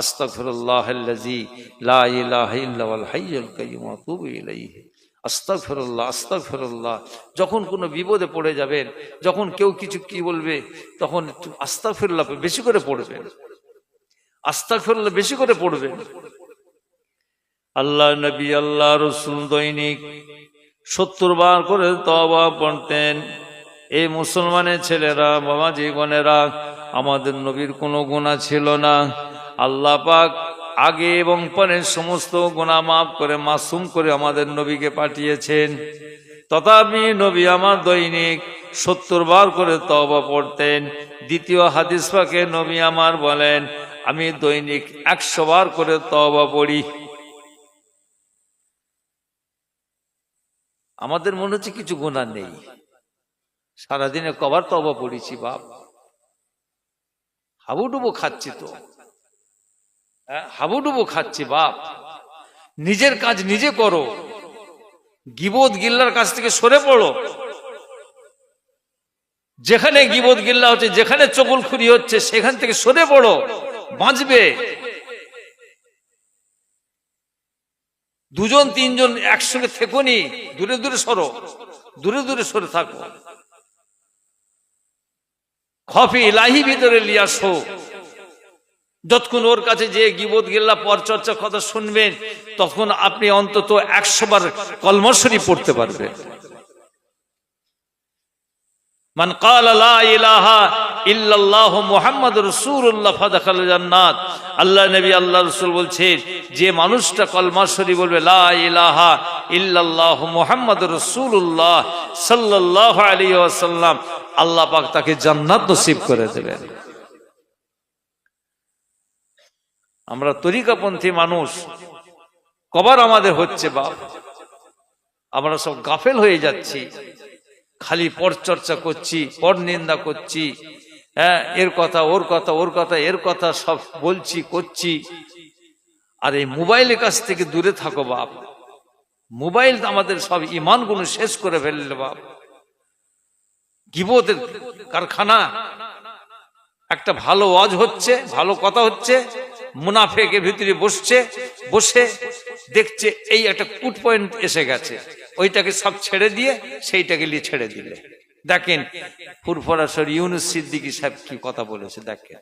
আস্তাগফিরুল্লাহাল্লাযী লা ইলাহা ইল্লা হুয়াল হাইয়ুল কাইয়্যুম ওয়া আতুবু ইলাইহি। আস্তাগফিরুল্লাহ আস্তাগফিরুল্লাহ। যখন কোনো বিপদে পড়ে যাবেন, যখন কেউ কিছু কি বলবে, তখন একটু আস্তাগফিরুল্লাহ বেশি করে পড়বেন, আস্তাগফিরুল্লাহ বেশি করে পড়বেন। আল্লাহ নবী আল্লাহ রসুল দৈনিক 70 বার করে তওবা পড়তেন। এই মুসলমানের ছেলেরা, বাবাজি বোনেরা, আমাদের নবীর কোনো গুনাহ ছিল না। আল্লাহ পাক আগে এবং পরে সমস্ত গুনাহ মাফ করে মাসুম করে আমাদের নবীকে পাঠিয়েছেন। তথাপি নবী আমার দৈনিক 70 বার করে তওবা পড়তেন। দ্বিতীয় হাদিস পাকে নবী আমার বলেন, আমি দৈনিক 100 বার করে তওবা পড়ি। আমাদের মনে হচ্ছে কিছু গুনাহ নেই, সারাদিনে কবার তওবা পড়েছি বাপ, হাবুডুবু খাচ্ছি তো, হাবুডুবু খাচ্ছি বাপ। নিজের কাজ নিজে করো, গীবত গিল্লার কাছ থেকে সরে পড়ো। যেখানে গীবত গিল্লা হচ্ছে, যেখানে চগলখুরি হচ্ছে, সেখান থেকে সরে পড়ো, বাঁচবে। দুজন তিনজন একসঙ্গে থেকো নি, দূরে দূরে সরো, দূরে দূরে সরে থাকো। খফি ইলাহি ভিতরে লিয়াসো। যতক্ষণ ওর কাছে যে গীবত গিল্লা পরচর্চা কথা শুনবেন, তখন আপনি অন্তত 100 বার কলমা শরীফ পড়তে পারবেন। মান ক্বালা লা ইলাহা ইল্লাল্লাহু মুহাম্মাদুর রাসূলুল্লাহ ফাদাখাল জান্নাত। আল্লাহ নবী আল্লাহ রাসূল বলছেন, যে মানুষটা কলমা শরীফ বলবে লা ইলাহা ইল্লাল্লাহু মুহাম্মাদুর রাসূলুল্লাহ সাল্লাল্লাহু আলাইহি ওয়াসাল্লাম, আল্লাহ পাক তাকে জান্নাত নসিব করে দেবেন। আমরা তরিকাপন্থী মানুষ, কবার আমাদের হচ্ছে বাপ, আমরা সব গাফেল হয়ে যাচ্ছি, খালি পরচর্চা করছি, পর নিন্দা করছি, হ্যাঁ, এর কথা ওর কথা, ওর কথা এর কথা সব বলছি করছি। আর এই মোবাইলের কাছ থেকে দূরে থাকো বাপ। মোবাইল আমাদের সব ইমানগুলো শেষ করে ফেললে বাপ। গীবতের কারখানা। একটা ভালো ওয়াজ হচ্ছে, ভালো কথা হচ্ছে, মুনাফেকের ভিতরে বসছে, বসে দেখছে এই একটা কুট পয়েন্ট এসে গেছে, ওইটাকে সব ছেড়ে দিয়ে সেইটাকে নিয়ে ছেড়ে দিলে। দেখেন ফুরফুরা শরীফ ইউনুস সিদ্দিকী সাহেব কি কথা বলেছে, দেখেন।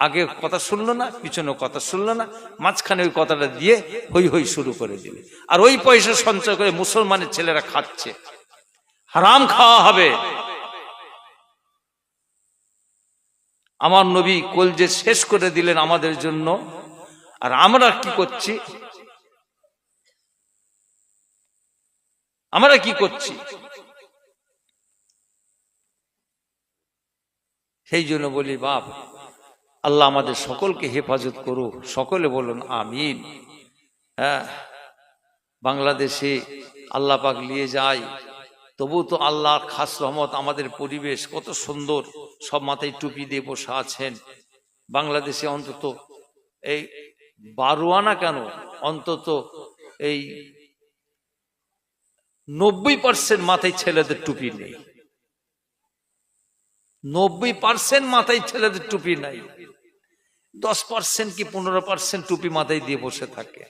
আগে কথা শুনলো না, পিছনে কথা শুনলো না, মাঝখানে ওই কথাটা দিয়ে হই হই শুরু করে দিলে। আর ওই পয়সা সঞ্চয় করে মুসলমানের ছেলেরা খাচ্ছে, হারাম খাওয়া হবে। আমার নবী কলজে শেষ করে দিলেন আমাদের জন্য, আর আমরা কি করছি, আমরা কি করছি? সেই জন্য বলি বাপ, আল্লাহ আমাদের সকলকে হেফাজত করুক, সকলে বলুন আমিন। হ্যাঁ, বাংলাদেশে আল্লাহ পাক নিয়ে যায়, তবু তো আল্লাহর খাস রহমত। আমাদের পরিবেশ কত সুন্দর, সব মাথায় টুপি দিয়ে বসে আছেন। বাংলাদেশে অন্তত এই 12 আনা কেন, অন্তত এই 90% মাথায় ছেলেদের টুপি নেই, 90% মাথায় ছেলেদের টুপি নাই, 10% কি 15% টুপি মাথায় দিয়ে বসে থাকে।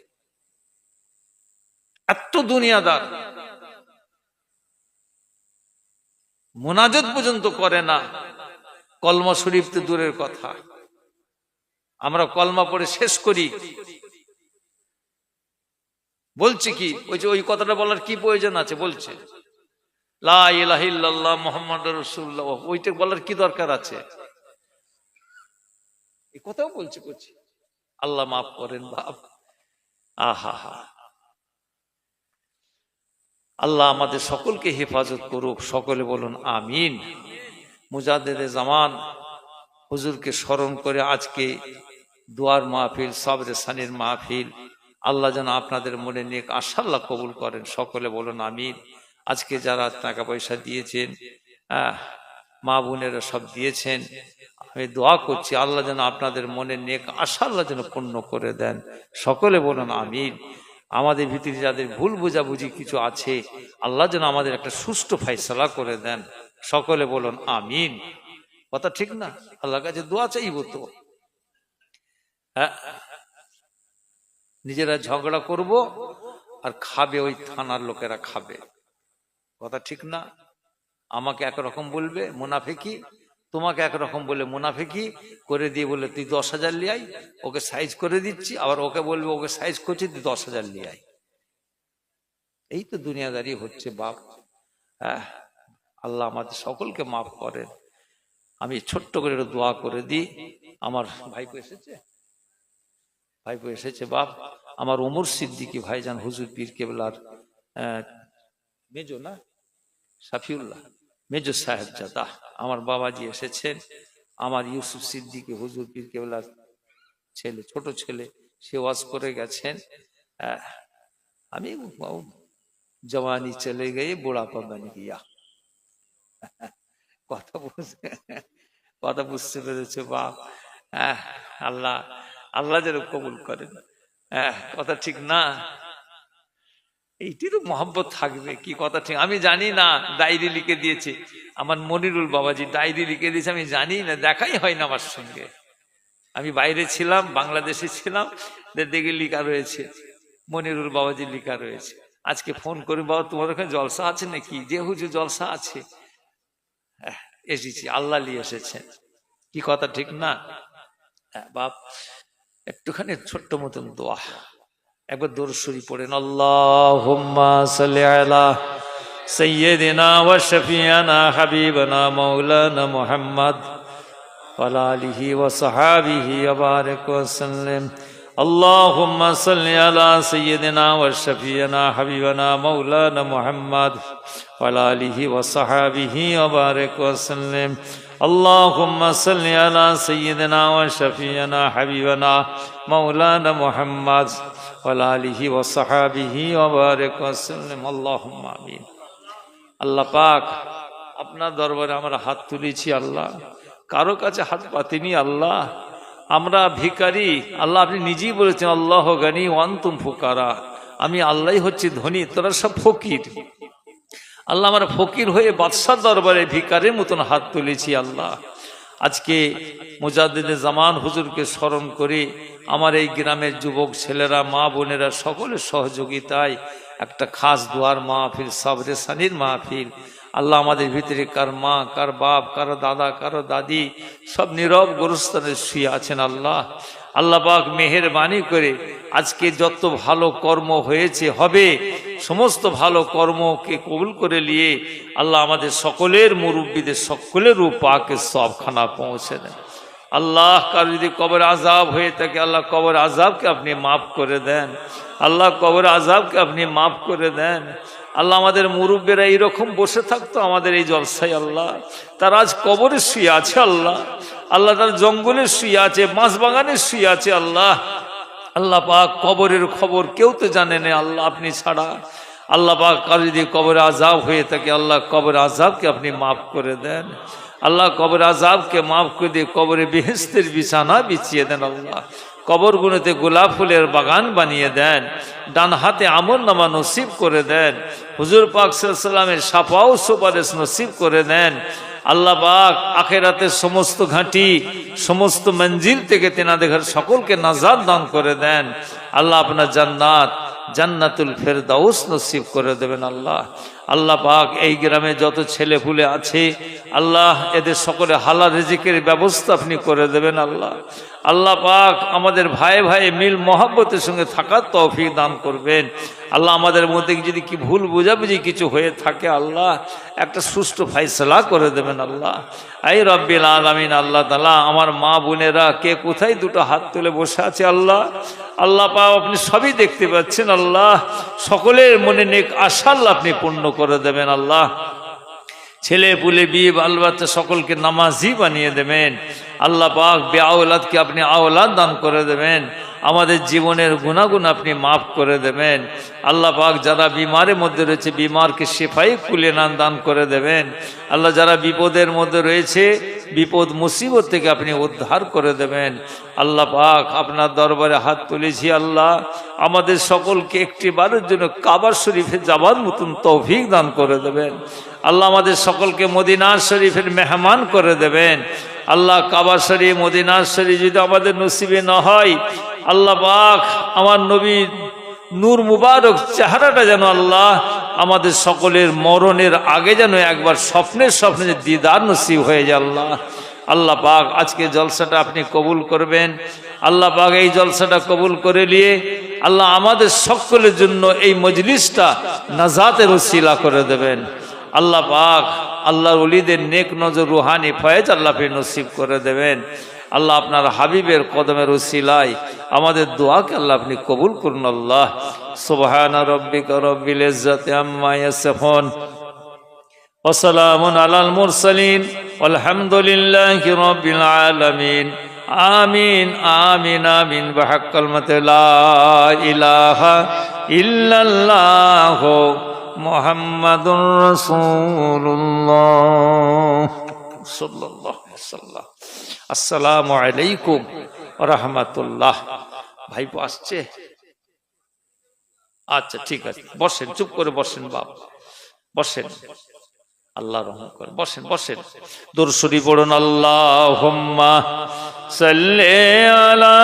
এত দুনিয়াদার, মুনাজাত পর্যন্ত করে না, কলমা শরীফ তো দূরের কথা। আমরা কলমা পড়ে শেষ করি, বলছি কি ওই যে ওই কথাটা বলার কি প্রয়োজন আছে? বলছে লা ইলাহা ইল্লাল্লাহ মুহাম্মাদুর রাসূলুল্লাহ, ওইটা বলার কি দরকার আছে? এই কথাও বলছি করছি। আল্লাহ মাফ করেন বাপ। আহা হা, আল্লাহ আমাদের সকলকে হেফাজত করুক, সকলে বলুন আমিন। মুজাদ্দেদে জামান হুজুরকে স্মরণ করে আজকে দোয়ার মাহফিল, সবরে সানির মাহফিল, আল্লাহ যেন আপনাদের মনে নেক আশা আল্লাহ কবুল করেন, সকলে বলুন আমিন। আজকে যারা টাকা পয়সা দিয়েছেন, মা বোনেরা সব দিয়েছেন, আমি দোয়া করছি আল্লাহ যেন আপনাদের মনে নেক আশা আল্লাহ যেন পূর্ণ করে দেন, সকলে বলুন আমিন। আমাদের ভিতরে যাদের ভুল বোঝাবুঝি কিছু আছে, আল্লাহ যেন আমাদের একটা সুষ্ঠু ফয়সালা করে দেন, সকলে বলুন আমিন। কথা ঠিক না? আল্লাহর কাছে দোয়া চাইব তো। হ্যাঁ, নিজেরা ঝগড়া করব আর খাবে ওই থানার লোকেরা খাবে। কথা ঠিক না? আমাকে একরকম বলবে মুনাফিকি, তোমাকে একরকম বলে মুনাফিকি করে দিয়ে বলে তুই 10,000 লিয়ে আয়, ওকে সাইজ করে দিচ্ছি, আবার ওকে বলবে ওকে সাইজ করছি তুই 10,000 লিয়ে আয়। এই তো দুনিয়াদারি হচ্ছে বাপ। হ্যাঁ, আল্লাহ আমাদের সকলকে মাফ করেন। আমি ছোট্ট করে একটু দোয়া করে দিই। আমার ভাইপো এসেছে বাপ, আমার ওমর সিদ্দিকী ভাইজান হুজুর পীর কেবলার মেজো না শাফিউল্লাহ মেজো সাহেবজাদা আমার বাবাজি এসেছেন। আমার ইউসুফ সিদ্দিকী হুজুর পীর কেবলার ছেলে, ছোট ছেলে, সে ওয়াজ করে গেছেন। আমি জওয়ানি চলে গিয়ে বুড়াপা বন গিয়া। কথা বুঝতে পেরেছে বাপ? আল্লাহ আল্লাহ যেন কবুল করেন। কথা ঠিক না? এইটি তো মহব্বত থাকবে। কি কথা ঠিক? আমি জানি না, ডায়েরি লিখে দিয়েছে আমার মনিরুল বাবাজি, ডায়েরি লিখে দিয়েছে, আমি জানি না, দেখাই হয় না আমার সঙ্গে। আমি বাইরে ছিলাম, বাংলাদেশে ছিলাম, দেখে লিখা রয়েছে মনিরুল বাবাজি লিখা রয়েছে। আজকে ফোন করি, বাবা তোমার ওখানে জলসা আছে নাকি? যে হুজুর জলসা আছে। এসেছি, আল্লাহ নিয়ে এসেছেন। কি কথা ঠিক না? বাপ একটুখানি ছোট্ট মতন দোয়া, একবার দরুদ শরীফ পড়েন। আল্লাহুম্মা সাল্লি আলা সাইয়্যিদিনা ওয়া শাফিয়ানা হাবিবানা মাওলানা মুহাম্মদ ওয়া আলা আলিহি ওয়া সাহবিহি ওয়া বারিক ওয়া সাল্লিম। আল্লাহুম্মা সাল্লি আলা সাইয়্যিদিনা ওয়া শাফিয়ানা হাবিবানা মাওলানা মুহাম্মদ ওয়া আলা আলিহি ওয়া সাহবিহি ওয়া বারিক ওয়া সাল্লিম। اللهم صل على سيدنا وشفيعنا حبيبنا مولانا محمد وعلى آله وصحبه وبارك وسلم اللهم آمين। আল্লাহ পাক আপনার দরবারে আমরা হাত তুলেছি আল্লাহ, কারো কাছে হাত পাতিনি আল্লাহ, আমরা ভিখারি আল্লাহ। আপনি নিজেই বলেছেন আল্লাহ গানি ওয়া আনতুম ফুকারা, আমি আল্লাহই হচ্ছি ধনী, তোরা সব ফকির। আল্লাহ আমরা ফকির হয়ে বাদশার দরবারে ভিখারের মতন হাত তুলেছি আল্লাহ। আজকে মুজাদ্দিদে জামান হুজুরকে স্মরণ করে আমার এই গ্রামের যুবক ছেলেরা, মা বোনেরা সকলের সহযোগিতায় একটা খাস দোয়ার মাহফিল, সাবরে সানির মাহফিল। আল্লাহ আমাদের ভিতরে কার মা, কার বাপ, কারো দাদা, কারো দাদি সব নীরব গোরস্থানে শুয়ে আছেন আল্লাহ। আল্লাহ পাক মেহেরবানি করে আজকে যত ভালো কর্ম হয়েছে হবে, সমস্ত ভালো কর্মকে কবুল করে নিয়ে আল্লাহ আমাদের সকলের মুরব্বীদের সকলের পাকে সবখানা পৌঁছে দেন আল্লাহ। কার যদি কবর আজাব হয়ে থাকে আল্লাহ কবর আজাবকে আপনি মাফ করে দেন আল্লাহ, কবর আজাবকে আপনি মাফ করে দেন আল্লাহ। আমাদের মুরব্বীরা এইরকম বসে থাকতো আমাদের এই জলসায় আল্লাহ, তারা আজ কবরে শুয়ে আছে আল্লাহ। আল্লাহ তার জঙ্গলে শুয়ে আছে, বাঁশ বাগানে শুয়ে আছে আল্লাহ। আল্লাহ পাক কবরের খবর কেউ তো জানে না আল্লাহ আপনি ছাড়া। আল্লাহ পাক কার যদি কবরে আজাব হয়ে থাকে আল্লাহ কবর আজাবকে আপনি মাফ করে দেন আল্লাহ, কবর আজাবকে মাফ করে দিয়ে কবরে বেহেশতের বিছানা বিছিয়ে দেন আল্লাহ। কবর গুলোতে গোলাপ ফুলের বাগান বানিয়ে দেন, ডান হাতে আমল নামা নসিব করে দেন, হুজুর পাক সাল্লাল্লাহু আলাইহি ওয়াসাল্লামের শাফাও সুপারিশ নসিব করে দেন আল্লাহ পাক। আখিরাতের সমস্ত ঘাঁটি, সমস্ত মঞ্জিল থেকে তেনাদের ঘর সকলকে নাজাত দান করে দেন আল্লাহ। আপনার জান্নাত, জান্নাতুল ফেরদাউস নসিব করে দেবেন আল্লাহ। আল্লাহ পাক এই গ্রামে যত ছেলে পুলে আছে আল্লাহ এদের সকলে হালাল রিজিকের ব্যবস্থা আপনি করে দেবেন আল্লাহ। আল্লাহ পাক আমাদের ভাই ভাই মিল মহব্বতের সঙ্গে থাকার তৌফিক দান করবেন আল্লাহ। আমাদের মধ্যে যদি কি ভুল বোঝাবুঝি কিছু হয়ে থাকে আল্লাহ একটা সুষ্ঠু ফাইসলা করে দেবেন আল্লাহ। এই রব্বিল আলামিন আল্লাহ তাআলা আমার মা বোনেরা কে কোথায় দুটো হাত তুলে বসে আছে আল্লাহ, আল্লাহ পাক আপনি সবই দেখতে পাচ্ছেন আল্লাহ। সকলের মনে নেক আশা আল্লাহ আপনি পূর্ণ করে দেবেন আল্লাহ। ছেলে পুলে বিয়ে বাল বাচ্চা সকলকে নামাজি বানিয়ে দেবেন আল্লাহ পাক। বেআওলাদকে আপনি আওলাদ দান করে দেবেন, আমাদের জীবনের গুনাহগুন আপনি মাফ করে দেবেন আল্লাহ পাক। যারা বিমারের মধ্যে রয়েছে বিমারকে শেফাই কুলিয়ে দান করে দেবেন আল্লাহ। যারা বিপদের মধ্যে রয়েছে বিপদ মুসিবত থেকে আপনি উদ্ধার করে দেবেন আল্লাহ পাক। আপনার দরবারে হাত তুলেছি আল্লাহ, আমাদের সকলকে একটি বারের জন্য কাবা শরীফে যাবার মতন তৌফিক দান করে দেবেন আল্লাহ। আমাদের সকলকে মদিনা শরীফের মেহমান করে দেবেন আল্লাহ। কাবা শরীফ, মদিনা শরীফ যদি আমাদের নসিবে না হয় আল্লাহ পাক আমার নবী নূর মুবারক চেহারাটা যেন আল্লাহ আমাদের সকলের মরণের আগে যেন একবার স্বপ্নে দিদার নসিব হয়ে যায় আল্লাহ। আল্লাহ পাক আজকে জলসাটা আপনি কবুল করবেন। আল্লাহ পাক এই জলসাটা কবুল করে নিয়ে আল্লাহ আমাদের সকলের জন্য এই মজলিসটা নাজাতের ওসিলা করে দেবেন। আল্লাহ পাক আল্লাহর ওলিদের নেক নজর রুহানি ফয়েজ আল্লাহ ফির নসিব করে দেবেন। আল্লাহ আপনার হাবিবের কদমের ওসিলায় আমাদের দোয়াকে আল্লাহ আপনি কবুল করুন আল্লাহ। সুবহানা রাব্বিকা রাব্বিল ইজ্জাতি আম্মা ইয়াসিফুন ওয়া সালামুন আলাল মুরসালিন ওয়ালহামদুলিল্লাহি রাব্বিল আলামিন। আমিন আমিন আমিন বিহাক্কাল মাতে লা ইলাহা ইল্লাল্লাহ মুহাম্মাদুর রাসূলুল্লাহ সাল্লাল্লাহু আলাইহি ওয়াসাল্লাম। আসসালামু আলাইকুম ওয়া রাহমাতুল্লাহ। ভাইপো আসছে? আচ্ছা ঠিক আছে, বসেন, চুপ করে বসেন বাপ, বসেন, আল্লাহ রহম করে বসেন বসেন। দুরূদ শরীফ পড়ুন। আল্লাহুম্মা সাল্লি আলা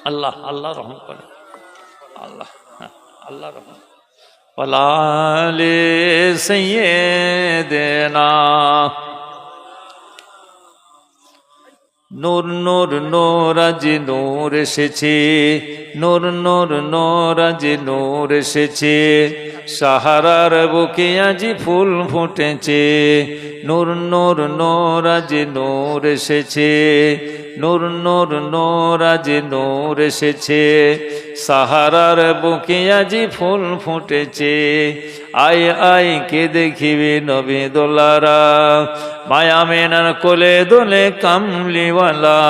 আল্লাহ, আল্লাহ রহম করে, আল্লাহ আল্লাহ রহম ওয়ালা আলি সাইয়্যিদিনা। নূর নূর নূর আজ নূর এসেছে, নূর নূর নূর আজ নূর এসেছে, সাহারার বুকে আজ ফুল ফুটেছে। নূর নূর নূর আজ নূর এসেছে, নূর নূর নূর আজ নূর এসেছে, সাহারার বুকে আজ ফুল ফুটেছে। আয় আয় কে দেখিবে নবী দোলারা, মায়া মেনার কোলে দোলে কামলিওয়ালা।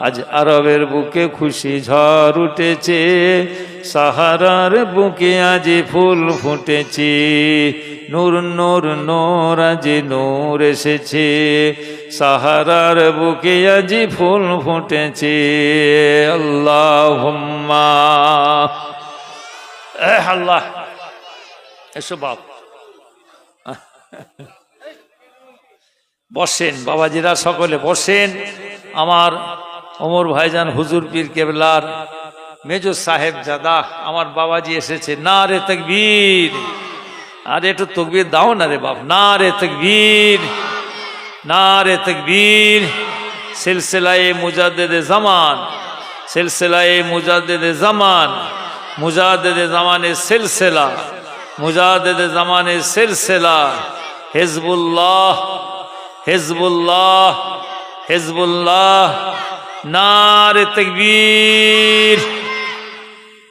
আজ আরবের বুকে খুশি ঝড় উঠেছে, সাহারার বুকে আজ ফুল ফুটেছে। নূর নূর নূর আজ নূর এসেছে, সাহারার বুকে আজ ফুল ফুটেছে। আল্লাহুম্মা আল্লাহ। এসো বাপ, বসেন বাবাজিরা, সকলে বসেন। আমার ওমর ভাইজান হুজুর পীর কেবলার মেজো সাহেব জাদা আমার বাবাজি এসেছে। না রে তাকবীর, আরে একটু তাকবীর দাও না রে বাপ, না রে তাকবীর, না রে তাকবীর। সিলসিলায়ে মুজাদ্দিদে জামান, সিলসিলায়ে মুজাদ্দিদে জামান, মুজাদ্দিদে জামানে সিলসিলা, মুজাদ্দিদে জামানে সিলসিলা। হিজবুল্লাহ হিজবুল্লাহ হিজবুল্লাহ, নারে তাকবীর।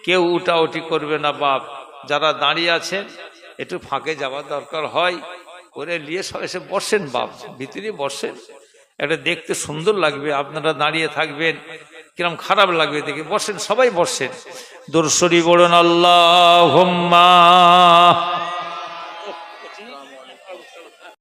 কেউ উঠাউঠি করবে না বাপ, যারা দাঁড়িয়ে আছেন একটু ফাঁকে যাওয়ার দরকার হয়, করে নিয়ে সব এসে বসেন বাপ, ভিতরে বসেন, এটা দেখতে সুন্দর লাগবে। আপনারা দাঁড়িয়ে থাকবেন কিরম খারাপ লাগবে দেখে, বসেন সবাই বসেন। দুরূদ শরীফ পড়ুন। আল্লাহুম্মা